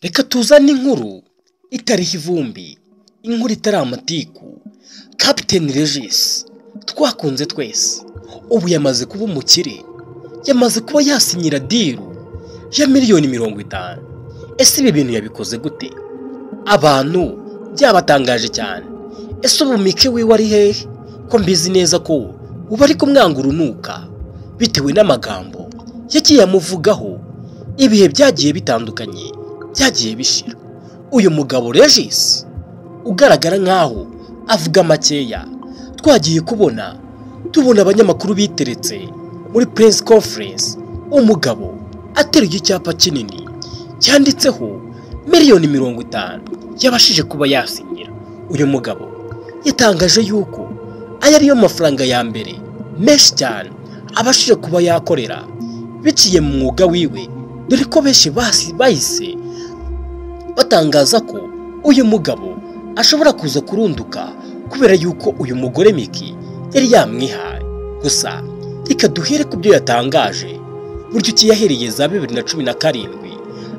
Reka tuzane inkuru itariho ivumbi, inkuru itari amatiku. Captain Regis twakunze twese ubu yamaze kuba umukire, yamaze kuba yasinyira diru ya miliyoni 50. Ese ibi bintu yabikoze gute? Abantu byabatangaje cyane. Ese ubu Mike wiwe ari hehe? Ko mbizi neza ko ubu ari kumwanga urunuka bitewe n'amagambo yagiye amuvugaho. Ibihe byagiye bitandukanye, byagiye bishira. Uyu mugabo Regis ugaragara nkaho avuga makeya, twagiye tubona abanyamakuru biteretse muri press conference, umugabo ateruye icyapa kinini cyanditseho miliyoni 50 yabashije kuba yasinyira. Uyu mugabo yatangaje yuko aya ariyo mafaranga ya mbere menshi cyane abashije kuba yakorera biciye mu mwuga wiwe, dore ko benshi bahise batangaza ko uyu mugabo ashobora kuza kurunduka kubera yuko uyu mugore Miki yari yamwihaye. Gusa reka duhere ku byo yatangaje. Buryo ki yahereye za 2017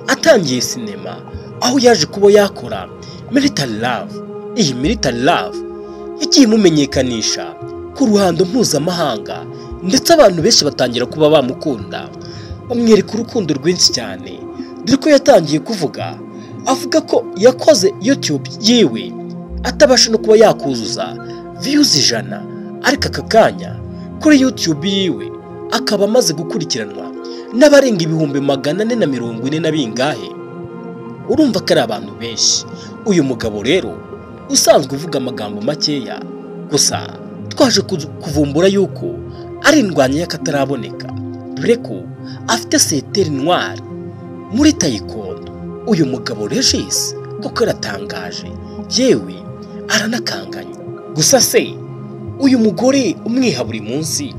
atangiye sinema, aho yaje kuba yakora Military Love. Iyi Military Love yagiye imumenyekanisha ku ruhando mpuzamahanga, ndetse abantu benshi batangira kuba bamukunda, bamwereka urukundo rwinshi cyane, dore ko yatangiye avuga ko yakoze YouTube yiwe atabasha no kuba yakuzuza views 100, ariko aka kanya kuri YouTube yiwe akaba amaze gukurikiranwa n'abarenga 440 na bingahe. Urumva ko ari abantu benshi. Uyu mugabo rero usanzwe uvuga amagambo makeya, gusa twaje kuvumbura yuko ari indwanya y'akataraboneka, dore ko afite seteri noire muri taekwondo. Uyu mugabo Regis koko aratangaje, yewe aranakanganye. Gusa se uyu mugore umwiha buri munsi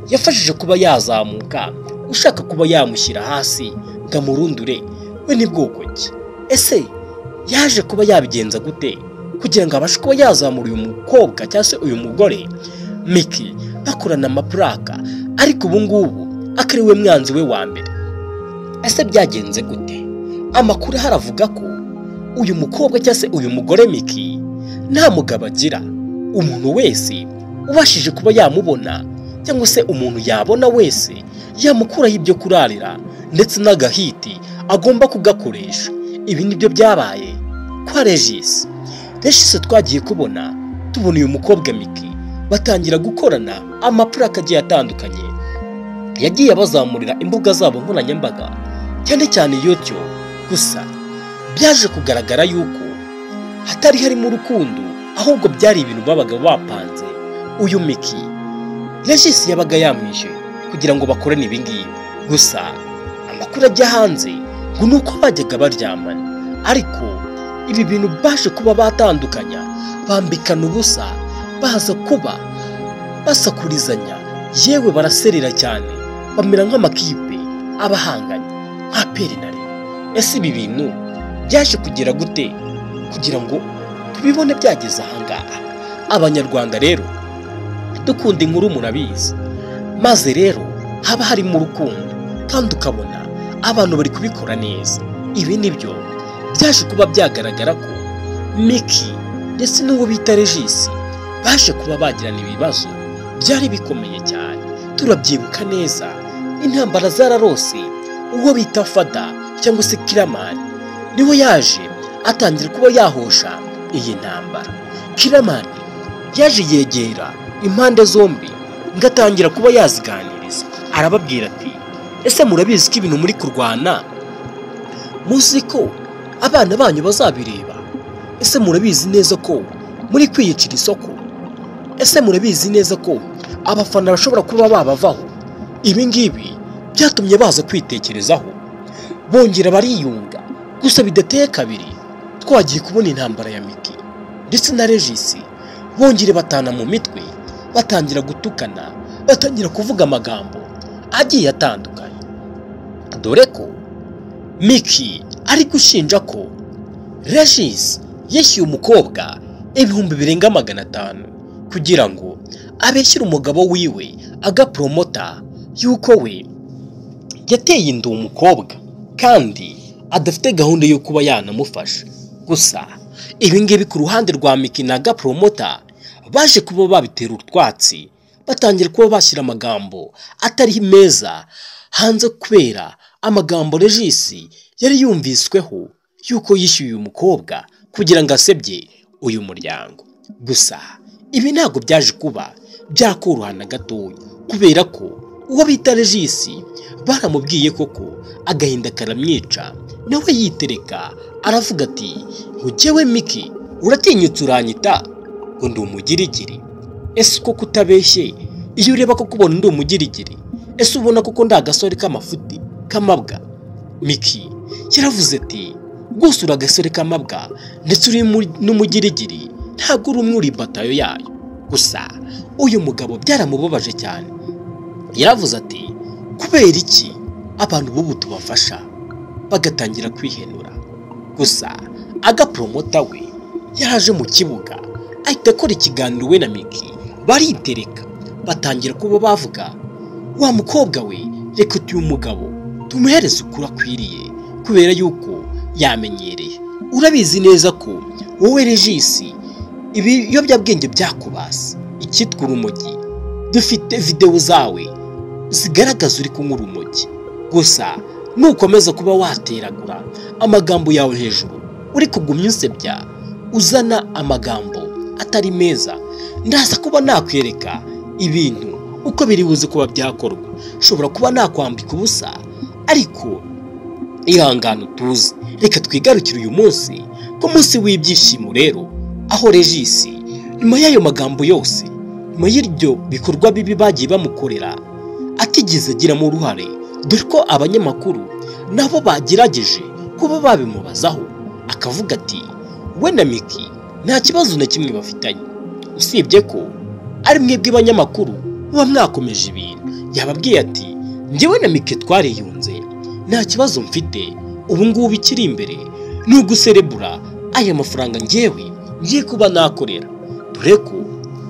yafashije kuba yazamuka, ushaka kuba yamushyira hasi ngamurundure, we ni bwoko ki? Ese yaje kuba yabigenza gute kugira ngo abashe kuba yazamura uyu mukobwa cyangwa se uyu mugore Miki bakorana amaplaka, ariko ubu ngubu akariwe mwanzi we wa mbere? Ese byagenze gute? Amakuru haravuga ko uyu mukobwa cyangwa se uyu mugore Miki nta mugabo agira. Umuntu wese ubashije kuba yamubona cyangwa se umuntu yabona wese yamukuraho ibyo kurarira ndetse n'agahiti agomba kugakoresha. Ibi nibyo byabaye kwa Regis. Twagiye tubona uyu mukobwa Miki batangira gukorana amaplaka agiye atandukanye, yagiye abazamurira imbuga zabo nkoranyambaga, cyane cyane YouTube. Gusa byaje kugaragara yuko hatari harimo urukundo, ahubwo byari ibintu babaga bapanze. Uyu Miki Regis yabaga yamwishe kugira ngo bakorane ibi ngibi. Gusa amakuru ajya hanze ngo nuko bajyaga baryamana, ariko ibi bintu baje kuba batandukanya, bambikana ubusa, baza kuba basakurizanya, yewe baraserera cyane, bamera nk'amakipe abahanganye nka Peri na Reyo. Ese ibi bintu byaje kugera gute kugira ngo tubibone byageze ahangaha? Abanyarwanda rero dukunda inkuru murabizi, maze rero haba harimo urukundo kandi ukabona abantu bari kubikora neza. Ibi nibyo byaje kuba byagaragara ko Miki ndetse n'uwo bita Regis baje kuba bagirana ibibazo byari bikomeye cyane. Turabyibuka neza, intambara zararose. Uwo bita Fada cyangwa se Kiramani niwe yaje atangira kuba yahosha iyi ntambara. Kiramani yaje yegera impande zombi ngatangira kuba yaziganiriza, arababwira ati ese murabizi ko ibintu muri kurwana muzi ko abana banyu bazabireba? Ese murabizi neza ko muri kwiyicira isoko? Ese murabizi neza ko abafana bashobora kuba babavaho? Ibi ngibi byatumye baza kwitekerezaho, bongera bariyunga. Gusa bidateye kabiri twagiye kubona intambara ya Miki ndetse na Regis bongere batana mu mitwe, batangira gutukana, batangira kuvuga amagambo agiye atandukanye, dore ko Miki ari gushinja ko Regis yishyuye umukobwa 500 kugira ngo abeshyire umugabo wiwe agapromota yuko we yateye inda umukobwa, kandi adafite gahunda yo kuba yanamufasha. Gusa ibi ngibi ku ruhande rwa Miki na Gapromota baje kuba babitera utwatsi, batangira kuba bashyira amagambo atari meza hanze kubera amagambo Regis yari yumvisweho yuko yishyuye uyu mukobwa kugira ngo asebye uyu muryango. Gusa ibi ntabwo byaje kuba byakorohana gatoya kubera ko uwo bita Regis baramubwiye koko agahinda karamwica, nawe yitereka aravuga ati njyewe Miki uratinyutse uranyita ngo ndi umugirigiri? Ese koko utabeshye iyo ureba ko kubona ndi umugirigiri? Ese ubona koko ndi agasore k'amafuti k'amabwa? Miki yaravuze ati rwose uri agasore k'amabwa ndetse uri n'umugirigiri, ntabwo uri umwe uri batayo yayo. Gusa uyu mugabo byaramubabaje cyane, yaravuze ati kubera iki abantu b'ubu tubafasha bagatangira kwihenura? Gusa Agapromota we yaje mu kibuga ahita akora ikiganiro we na Miki, baritereka batangira kuba bavuga wa mukobwa we reka uyu mugabo tumuhereze ukuri akwiriye kubera yuko yamenyereye. Urabizi neza ko wowe Regis ibiyobyabwenge byakubase icyitwa urumogi, dufite video zawe zigaragaza uri kunywa urumogi. Gusa nukomeza kuba wateragura amagambo yawe hejuru uri kugumya usebya uzana amagambo atari meza, ndaza kuba nakwereka ibintu uko biri buze kuba byakorwa. Shobora kuba nakwambika ubusa ariko ihangano tuzi, reka twigarukire uyu munsi ko munsi w'ibyishimo rero, aho Regis nyuma y'ayo magambo yose, nyuma y'iryo bikorwa bibi bagiye bamukorera atigeze agiramo uruhare, dore ko abanyamakuru nabo bagerageje kuba babimubazaho akavuga ati we na Miki nta kibazo na kimwe bafitanye, usibye ko ari mwebwe abanyamakuru muba mwakomeje ibintu. Yababwiye ati njyewe na Miki twariyunze, nta kibazo mfite, ubu ngubu ikiri imbere ni uguserebura aya mafaranga njyewe ngiye kuba nakorera. Dore ko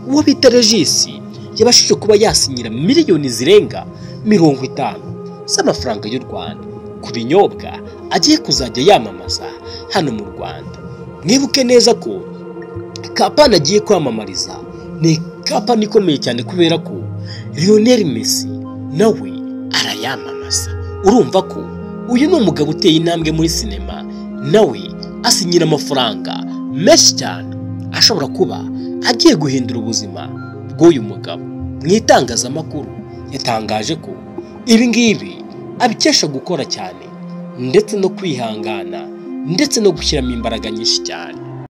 uwo bita Regis yabashije kuba yasinyira miliyoni zirenga 50 z'amafaranga y'u Rwanda ku binyobwa agiye kuzajya yamamaza hano mu Rwanda. Mwibuke neza ko kampani agiye kwamamariza ni kampani ikomeye cyane kubera ko Lionel Messi nawe arayamamaza. Urumva ko uyu ni umugabo uteye intambwe muri sinema, nawe asinyira amafaranga menshi cyane ashobora kuba agiye guhindura ubuzima bw'uyu mugabo. Mu itangazamakuru yatangaje ko ibi ngibi abikesha gukora cyane ndetse no kwihangana ndetse no gushyiramo imbaraga nyinshi cyane.